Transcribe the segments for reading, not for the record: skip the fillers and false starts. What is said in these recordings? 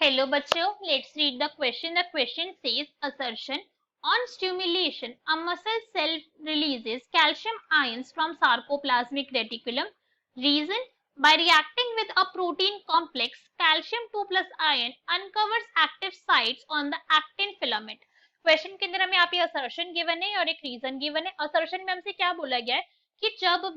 Hello बच्चों, let's read the question. The question says assertion on stimulation a muscle cell releases calcium ions from sarcoplasmic reticulum. Reason by reacting with a protein complex calcium 2 plus ion uncovers active sites on the actin filament. Question के अंदर हमें यहाँ पे assertion given है और एक reason given है. Assertion में हमसे क्या बोला गया है कि जब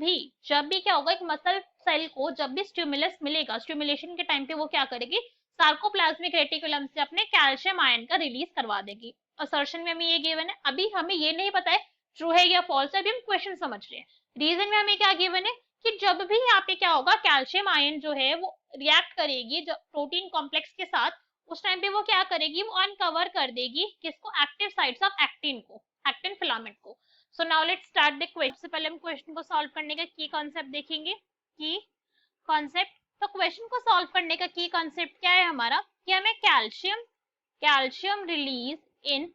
भी क्या होगा, एक मसल सेल को जब भी स्टिमुलस मिलेगा, स्टिमुलेशन के टाइम पे वो क्या करेगी, सार्कोप्लाज्मिक रेटिकुलम से अपने कैल्शियम आयन का रिलीज करवा देगी. असर्शन में हमें ये गिवन है. अभी हमें ये नहीं पता है ट्रू है या फॉल्स है, अभी हम क्वेश्चन समझ रहे हैं. रीजन में हमें क्या गिवन है कि जब भी यहाँ पे क्या होगा, कैल्शियम आयन जो है वो रिएक्ट करेगी प्रोटीन कॉम्प्लेक्स के साथ, उस टाइम पे वो क्या करेगी, वो अनकवर कर देगी किसको, एक्टिव साइट्स ऑफ एक्टिन को, एक्टिन फिलामेंट को. So now let's start the question. से पहले हम क्वेश्चन को सॉल्व करने का की कॉन्सेप्ट देखेंगे. की कॉन्सेप्ट, तो क्वेश्चन को सॉल्व करने का की कॉन्सेप्ट क्या है हमारा कि हमें कैल्शियम रिलीज इन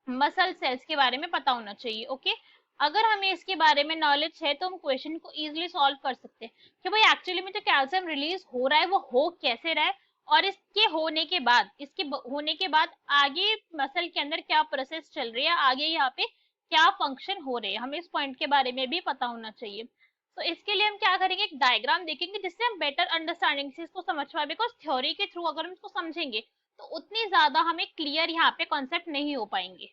मसल सेल्स के बारे में पता होना चाहिए. ओके अगर हमें इसके बारे में नॉलेज है तो हम क्वेश्चन को इजीली सॉल्व कर सकते हैं कि भाई एक्चुअली में जो कैल्शियम रिलीज हो रहा है वो हो कैसे रहा है, और इसके होने के बाद आगे मसल के अंदर क्या प्रोसेस चल रही है, आगे यहाँ पे क्या फंक्शन हो रहे हैं, हमें इस पॉइंट के बारे में भी पता होना चाहिए. तो इसके लिए हम क्या करेंगे, एक डायग्राम देखेंगे जिससे हम बेटर अंडरस्टैंडिंग से इसको समझ पाए. बिकॉज थ्योरी के थ्रू अगर हम इसको समझेंगे तो उतनी ज्यादा हमें क्लियर यहाँ पे कॉन्सेप्ट नहीं हो पाएंगे.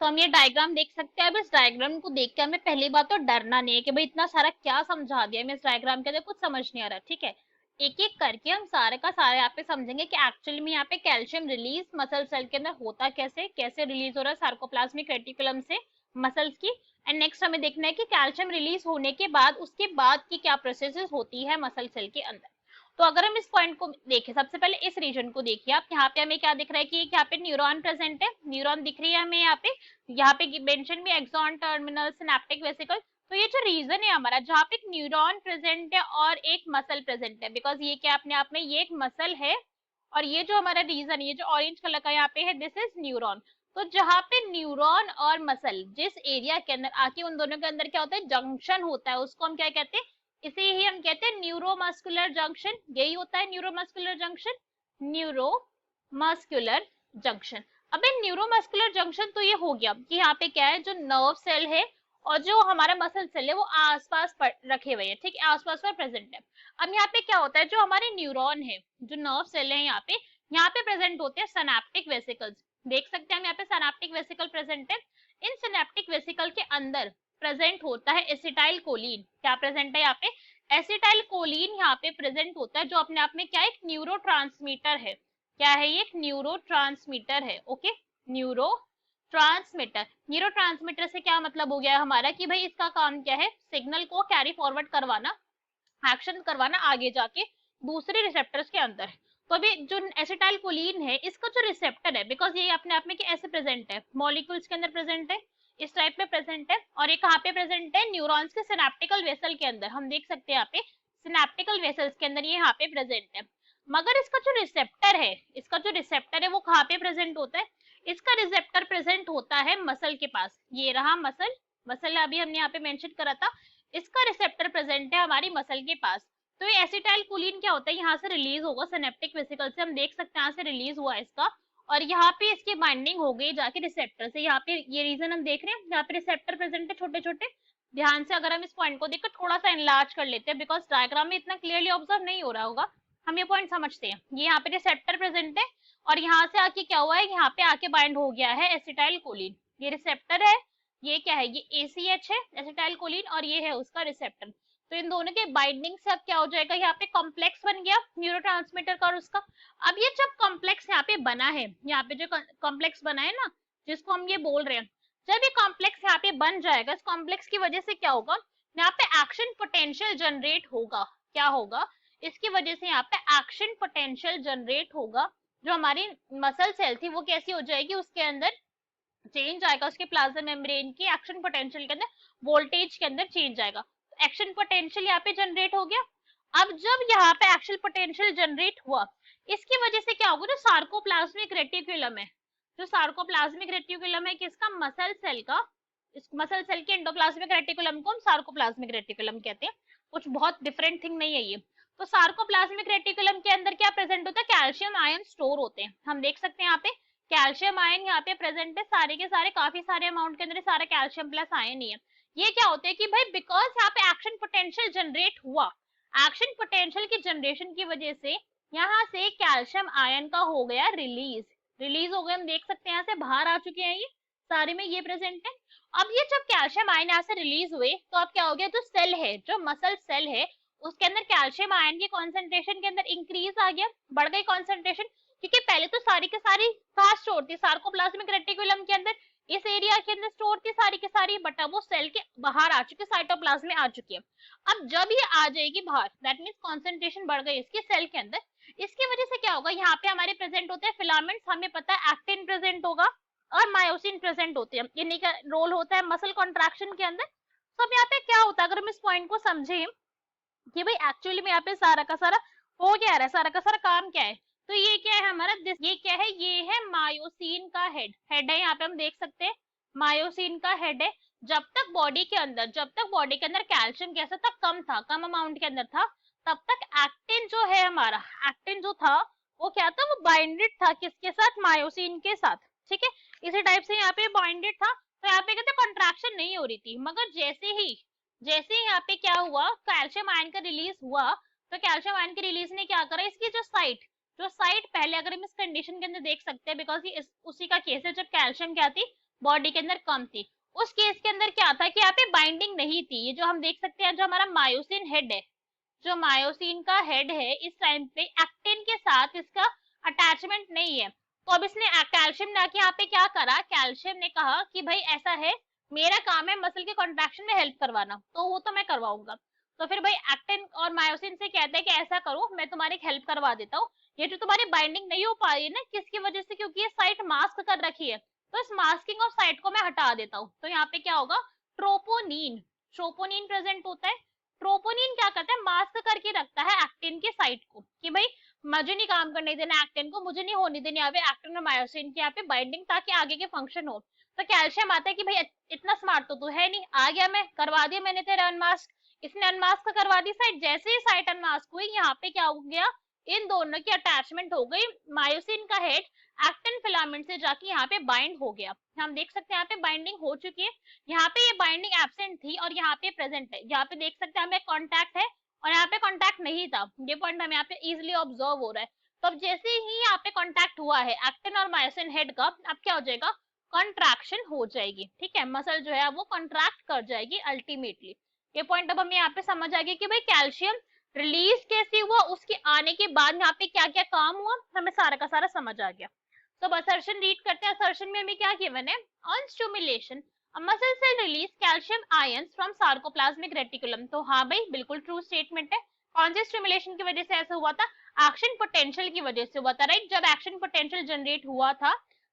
तो हम ये डायग्राम देख सकते हैं. अब इस डायग्राम को देख के हमें पहली बात तो डरना नहीं है कि भाई इतना सारा क्या समझा दिया, हमें इस डायग्राम के अंदर कुछ समझ नहीं आ रहा. ठीक है, एक एक करके हम सारे का सारा यहाँ पे समझेंगे कि एक्चुअली में यहाँ पे कैल्शियम रिलीज मसल सेल के अंदर होता कैसे रिलीज हो रहा है सार्कोप्लाज्मिक रेटिकुलम से मसल्स की. एंड नेक्स्ट हमें देखना है कि कैल्शियम रिलीज होने के बाद उसके बाद की क्या प्रोसेसेस होती है मसल सेल के अंदर. तो अगर हम इस पॉइंट को देखें, सबसे पहले इस रीजन को देखिए आप. यहाँ पे हमें क्या दिख रहा है कि यहाँ पे न्यूरॉन प्रेजेंट है, न्यूरॉन दिख रही है हमें यहाँ पे मेंशन भी एक्सॉन टर्मिनल सिनेप्टिक वेसिकल. तो ये जो रीजन है हमारा जहाँ पे एक न्यूरॉन प्रेजेंट है और एक मसल प्रेजेंट है, बिकॉज ये क्या अपने आप में ये एक मसल है और ये जो हमारा रीजन ये जो ऑरेंज कलर का यहाँ पे है दिस इज न्यूरॉन. तो जहाँ पे न्यूरॉन और मसल जिस एरिया के अंदर आके उन दोनों के अंदर क्या होता है, जंक्शन होता है, उसको हम क्या कहते हैं, इसे ही हम कहते हैं न्यूरोमस्कुलर जंक्शन. यही होता है न्यूरोमस्कुलर जंक्शन, न्यूरोमस्कुलर जंक्शन. अब न्यूरोमस्कुलर जंक्शन तो ये हो गया कि यहाँ पे क्या है, जो नर्व सेल है और जो हमारा मसल सेल है वो आसपास रखे हुए हैं. ठीक है, आसपास पर प्रेजेंट है. अब यहाँ पे क्या होता है, जो हमारे न्यूरॉन है, जो नर्व सेल है यहाँ पे प्रेजेंट होते हैं सिनेप्टिक वेसिकल्स. देख सकते हैं हम यहाँ पे सिनेप्टिक वेसिकल प्रेजेंट है. इन सिनेप्टिक वेसिकल के अंदर प्रेजेंट होता है एसिटाइल कोलिन. क्या प्रेजेंट है यहाँ पे, एसिटाइल कोलिन यहाँ पे प्रेजेंट होता है, जो अपने आप में क्या है, एक न्यूरोट्रांसमीटर है. क्या है ये, एक न्यूरोट्रांसमीटर है. ओके, न्यूरोट्रांसमीटर से क्या मतलब हो गया हमारा कि भाई इसका काम क्या है, सिग्नल को कैरी फॉरवर्ड करवाना, एक्शन करवाना आगे जाके दूसरे रिसेप्टर्स के अंदर. तो अभी जो एसिटाइल कोलिन है इसका जो रिसेप्टर है, बिकॉज ये अपने आप में ऐसे प्रेजेंट है, मॉलिक्यूल्स के अंदर प्रेजेंट है, इस टाइप में प्रेजेंट है. और ये कहाँ पे प्रेजेंट है, न्यूरॉन्स के सिनेप्टिकल वेसल के अंदर. हम देख सकते हैं यहाँ पे सिनेप्टिकल वेसल्स के अंदर ये यहाँ पे प्रेजेंट है. मगर इसका जो रिसेप्टर है वो कहाँ पे प्रेजेंट होता है, इसका रिसेप्टर प्रेजेंट होता है मसल के पास. ये रहा मसल अभी हमने यहाँ पे मेंशन करा था, इसका रिसेप्टर प्रेजेंट है हमारी मसल के पास. तो ये एसिटाइल कोलिन क्या होता है, यहाँ से रिलीज होगा सिनेप्टिक वेसिकल से, हम देख सकते हैं यहाँ से रिलीज हुआ इसका, और यहाँ पे इसकी बाइंडिंग हो गई जाके रिसेप्टर से. यहाँ पे ये रीजन हम देख रहे हैं, यहाँ पे रिसेप्टर प्रेजेंट है छोटे छोटे. ध्यान से अगर हम इस पॉइंट को देखकर थोड़ा सा एनलार्ज कर लेते हैं, बिकॉज डायग्राम में इतना क्लियरली ऑब्जर्व नहीं हो रहा होगा, हम ये पॉइंट समझते हैं. ये यहाँ पे रिसेप्टर प्रेजेंट है और यहाँ से आके क्या हुआ है, यहाँ पे आके बाइंड हो गया है एसिटाइल कोलिन. ये रिसेप्टर है, ये क्या है, ये ACH है एसिटाइल कोलिन, और ये है उसका रिसेप्टर. तो इन दोनों के बाइंडिंग से अब क्या हो जाएगा, यहाँ पे कॉम्प्लेक्स बन गया न्यूरोट्रांसमीटर का और उसका. अब ये जब कॉम्प्लेक्स यहाँ पे बना है, यहाँ पे जो कॉम्प्लेक्स बना है ना जिसको हम ये बोल रहे हैं, जब ये कॉम्प्लेक्स यहाँ पे बन जाएगा, इस कॉम्प्लेक्स की वजह से क्या होगा, यहाँ पे एक्शन पोटेंशियल जनरेट होगा. क्या होगा, इसकी वजह से यहाँ पे एक्शन पोटेंशियल जनरेट होगा. जो हमारी मसल सेल थी वो कैसी हो जाएगी, उसके अंदर चेंज आएगा, उसके प्लाज्मा मेम्ब्रेन की एक्शन पोटेंशियल के अंदर वोल्टेज के अंदर चेंज आएगा. एक्शन पोटेंशियल यहाँ पे जनरेट हो गया. अब जब यहाँ पे एक्शन पोटेंशियल जनरेट हुआ, इसकी वजह से क्या होगा, जो सार्कोप्लाज्मिक रेटिकुलम है, जो सार्कोप्लाज्मिक रेटिकुलम है किसका, मसल सेल का, इस मसल सेल के एंडोप्लाज्मिक रेटिकुलम को हम सार्कोप्लाज्मिक रेटिकुलम कहते हैं. कुछ बहुत डिफरेंट थिंग नहीं है ये. तो सार्कोप्लाज्मिक रेटिकुलम के अंदर क्या प्रेजेंट होता है, कैल्शियम आयन स्टोर होते हैं। हम देख सकते हैं यहाँ पे कैल्शियम आयन यहाँ पे प्रेजेंट है, सारे के सारे काफी सारे अमाउंट के अंदर सारा कैल्शियम प्लस आयन ही है। ये क्या होते हैं कि भाई बिकॉज यहाँ पे एक्शन पोटेंशियल जनरेट हुआ, एक्शन पोटेंशियल की जनरेशन की वजह से यहाँ से कैल्शियम आयन का हो गया रिलीज, रिलीज हो गए। हम देख सकते हैं यहाँ से बाहर आ चुके हैं, ये सारे में ये प्रेजेंट है। अब ये जब कैल्शियम आयन यहाँ से रिलीज हुए तो अब क्या हो गया, जो सेल है, जो मसल सेल है, उसके अंदर कैल्शियम आयन की कॉन्सेंट्रेशन के अंदर इंक्रीज आ गया, बढ़ गई कॉन्सेंट्रेशन। क्योंकि पहले तो सारी की सारी कहाँ स्टोर थी, सार्कोप्लाज्मिक रेटिकुलम के अंदर, इस एरिया के अंदर स्टोर थी सारी की सारी, बट अब वो सेल के बाहर आ चुकी है, साइटोप्लाज्म में आ चुकी है। अब जब ये आ जाएगी बाहर, दैट मीन्स कॉन्सेंट्रेशन बढ़ गई इसकी सेल के अंदर, इसकी वजह से क्या होगा, यहाँ पे हमारे प्रेजेंट होते हैं फिलामेंट्स, हमें पता है एक्टिन प्रेजेंट होगा और मायोसिन प्रेजेंट होते हैं, इन्हीं का रोल होता है मसल कॉन्ट्रैक्शन के अंदर। तो अब यहाँ पे क्या होता है, अगर हम इस पॉइंट को समझे कि भाई एक्चुअली में यहाँ पे सारा का सारा हो क्या रहा है, सारा का सारा काम क्या है, तो ये क्या है हमारा, ये क्या है, ये है मायोसिन का हेड, हेड है यहाँ पे हम देख सकते हैं, मायोसिन का हेड है। जब तक बॉडी के अंदर, जब तक बॉडी के अंदर कैल्शियम कैसा था, कम था, कम अमाउंट के अंदर था, तब तक एक्टिन जो है हमारा, एक्टिन जो था वो क्या था, वो बाइंडेड था किसके साथ, मायोसिन के साथ, ठीक है। इसी टाइप से यहाँ पे बाइंडेड था, तो यहाँ पे कहते कंट्रैक्शन नहीं हो रही थी। मगर जैसे ही यहाँ पे क्या हुआ, कैल्शियम आयन का रिलीज हुआ, तो कैल्शियम आयन के रिलीज ने क्या करा, इसकी जो साइट पहले, अगर हम इस कंडीशन के अंदर देख सकते हैं, बिकॉज ये उसी का केस है जब कैल्शियम क्या थी, बॉडी के अंदर कम थी, उस केस के अंदर क्या था कि यहाँ पे बाइंडिंग नहीं थी। ये जो हम देख सकते हैं, जो हमारा मायोसिन हेड है, जो मायोसिन का हेड है, इस टाइम पे एक्टिन के साथ इसका अटैचमेंट नहीं है। तो अब इसने कैल्शियम ने आके यहाँ पे क्या करा, कैल्शियम ने कहा कि भाई ऐसा है, मेरा काम है मसल के कॉन्ट्रैक्शन में हेल्प करवाना, तो वो तो मैं करवाऊंगा। तो फिर भाई एक्टिन और मायोसिन से कहते हैं कि ऐसा करो, मैं तुम्हारी हेल्प करवा देता हूँ, ये जो तुम्हारी बाइंडिंग नहीं हो पा रही है ना, किसकी वजह से, क्योंकि ये साइट मास्क कर रखी है, तो इस मास्किंग ऑफ साइट को मैं हटा देता हूँ। तो यहाँ पे क्या होगा, ट्रोपोनिन, ट्रोपोनिन प्रेजेंट होता है। ट्रोपोनिन क्या करता है, मास्क करके रखता है एक्टिन के साइट को, कि भाई मुझे नहीं काम करने देना एक्टिन को, मुझे नहीं होने देनी यहाँ पे एक्टिन और मायोसिन की यहाँ पे बाइंडिंग, ताकि आगे के फंक्शन हो। तो कैल्शियम आता है कि भाई इतना स्मार्ट तो तू है नहीं, आ गया, मैं करवा दिया मैंने तेरा अनमास्क, इसने अनमास्क करवा दी साइट। जैसे ही साइट अनमास्क हुई, यहाँ पे क्या हो गया, इन दोनों की अटैचमेंट हो गई, मायोसिन का हेड एक्टिन फिलामेंट से जाके यहाँ पे बाइंड हो गया। हम देख सकते हैं यहाँ पे बाइंडिंग हो चुकी है, यहाँ पे ये बाइंडिंग एब्सेंट थी और यहाँ पे प्रेजेंट है। यहाँ पे देख सकते हैं हमें कॉन्टैक्ट है और यहाँ पे कॉन्टैक्ट नहीं था, ये पॉइंट हमें यहाँ पे इजिली ऑब्जर्व हो रहा है। तो अब जैसे ही यहाँ पे कॉन्टैक्ट हुआ है एक्टिन और मायोसिन हेड का, अब क्या हो जाएगा, कॉन्ट्रैक्शन हो जाएगी, ठीक है, मसल जो है वो कॉन्ट्रैक्ट कर जाएगी अल्टीमेटली। ये पॉइंट अब हमें यहाँ पे समझ आ गया कि भाई कैल्शियम रिलीज कैसे हुआ, उसके आने के बाद यहाँ पे क्या क्या काम हुआ, हमें सारा का सारा समझ आ गया। तो अब असर्शन रीड करते हैं। असर्शन में हमें क्या गिवन है, on stimulation a muscle cell release calcium ions from sarcoplasmic reticulum। तो हाँ भाई बिल्कुल ट्रू स्टेटमेंट है। कौन से स्टिमुलेशन की वजह से ऐसा हुआ था, एक्शन पोटेंशियल की वजह से हुआ था, राइट। जब एक्शन पोटेंशियल जनरेट हुआ था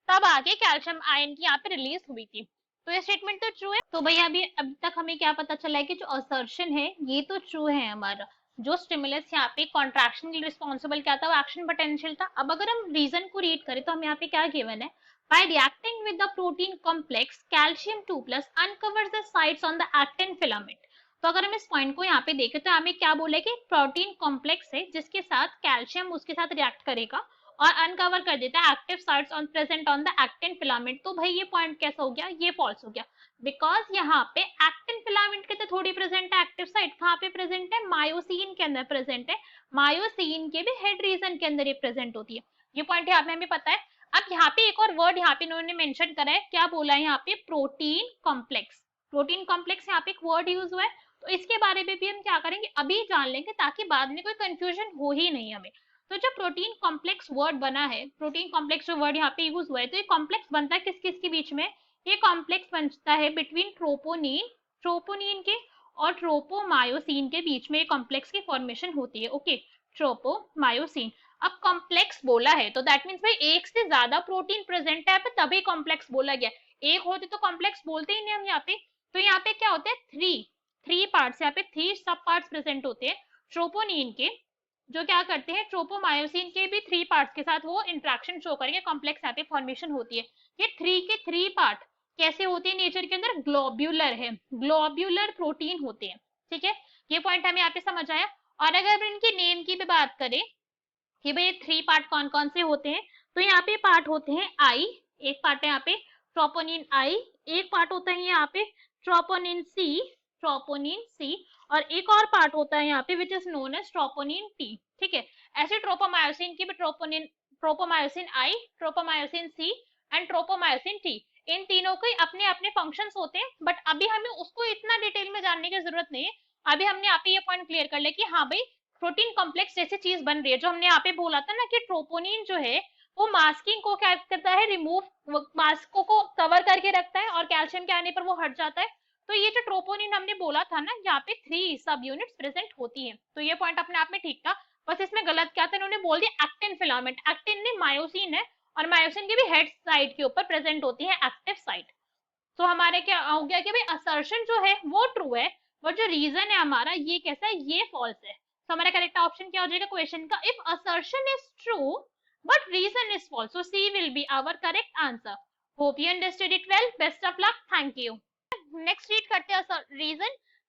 तब आगे कैल्शियम आयन की यहाँ पे रिलीज हुई थी, तो ये स्टेटमेंट तो ट्रू है। तो भाई अब तक हमें क्या पता चला है कि जो असर्शन है ये तो ट्रू है हमारा, जो स्टिमुलस यहाँ पे कॉन्ट्रैक्शन के लिए रिस्पॉन्सिबल क्या था, वो एक्शन पोटेंशियल था। अब अगर हम रीजन को रीड करें तो हम यहाँ पे क्या गिवन है, by reacting with the protein complex calcium 2 plus uncovers the sites on the actin filament। तो अगर हम इस पॉइंट को यहाँ पे देखें तो हमें क्या बोले कि प्रोटीन कॉम्प्लेक्स है जिसके साथ कैल्शियम उसके साथ रिएक्ट करेगा और अनकवर कर देता है active sites on present on the actin filament. तो भाई ये पॉइंट कैसा हो गया, ये फॉल्स हो गया, बिकॉज यहाँ पे एक्टिन फिलामेंट के तो थोड़ी प्रेजेंट है एक्टिव साइट, कहाँ पे प्रेजेंट है, मायोसिन के अंदर प्रेजेंट है, मायोसिन के भी हेड रीजन के अंदर ये प्रेजेंट होती है। ये पॉइंट यहाँ पे हमें पता है। अब यहाँ पे एक और वर्ड यहाँ पे इन्होंने मेंशन करा है, क्या बोला है यहाँ पे, प्रोटीन कॉम्प्लेक्स। प्रोटीन कॉम्प्लेक्स यहाँ पे एक वर्ड यूज हुआ है, तो इसके बारे में भी हम क्या करेंगे, अभी जान लेंगे ताकि बाद में कोई कंफ्यूजन हो ही नहीं हमें। तो जो प्रोटीन कॉम्प्लेक्स वर्ड बना है, प्रोटीन कॉम्प्लेक्स जो वर्ड यहाँ पे यूज हुआ है, तो ये कॉम्प्लेक्स बनता है किस किस के बीच में, ये कॉम्प्लेक्स बनता है बिटवीन ट्रोपोनिन के और ट्रोपोमायोसिन के बीच में, ये कॉम्प्लेक्स की फॉर्मेशन होती है। Okay, tropomyosin. अब कॉम्प्लेक्स बोला है तो दैट मीन्स भाई एक से ज्यादा प्रोटीन प्रेजेंट है तभी कॉम्प्लेक्स बोला गया, एक होते तो कॉम्प्लेक्स बोलते ही नहीं हम यहाँ पे। तो यहाँ पे क्या होते हैं, थ्री पार्ट्स, यहाँ पे थ्री सब पार्ट्स प्रेजेंट होते हैं ट्रोपोनिन के, जो क्या करते हैं, ट्रोपोमायोसिन के भी थ्री पार्ट्स के साथ वो इंट्रैक्शन शो करेंगे, कॉम्प्लेक्स यहाँ पे फॉर्मेशन होती है। ये थ्री के थ्री पार्ट कैसे होते हैं नेचर के अंदर, ग्लोब्यूलर है, ग्लोब्यूलर प्रोटीन होते हैं, ठीक है। ये पॉइंट हमें यहाँ पे समझ आया। और अगर इनके नेम की भी बात करें कि भाई 3 पार्ट कौन कौन से होते हैं, तो यहाँ पे पार्ट होते हैं आई, एक पार्ट है यहाँ पे ट्रोपोनिन आई, एक पार्ट होता है यहाँ पे ट्रोपोनिन सी, और एक और पार्ट होता है यहाँ पे which is known as troponin T. ठीक है, ऐसे ट्रोपोमायोसिन की भी tropomyosin I, tropomyosin C and tropomyosin T, इन तीनों के अपने अपने फंक्शंस होते हैं, बट अभी हमें उसको इतना डिटेल में जानने की जरूरत नहीं है। अभी हमने यहाँ पे ये पॉइंट क्लियर कर लिया कि हाँ भाई प्रोटीन कॉम्प्लेक्स जैसी चीज बन रही है, जो हमने यहाँ पे बोला था ना कि ट्रोपोनिन जो है वो मास्किंग को क्या करता है, रिमूव मास्क को कवर करके रखता है और कैल्शियम के आने पर वो हट जाता है। तो ये जो ट्रोपोनिन हमने बोला था ना, यहाँ पे 3 सब यूनिट्स प्रेजेंट होती हैं, तो ये पॉइंट अपने आप में ठीक था। बस इसमें गलत क्या था, इन्होंने बोल दिया एक्टिन फिलामेंट, एक्टिन ने मायोसिन है, और मायोसिन की भी हेड साइड के ऊपर प्रेजेंट होती है एक्टिव साइट। तो हमारे क्या हो गया कि भाई असर्शन जो है वो ट्रू है, बट जो रीजन है हमारा ये कैसा है, ये फॉल्स है। तो हमारा करेक्ट ऑप्शन क्या हो जाएगा क्वेश्चन का, if assertion is true but reason is false, so C will be our correct answer. Hope you understood it well, best of luck, thank you. Next read करते हैं reason,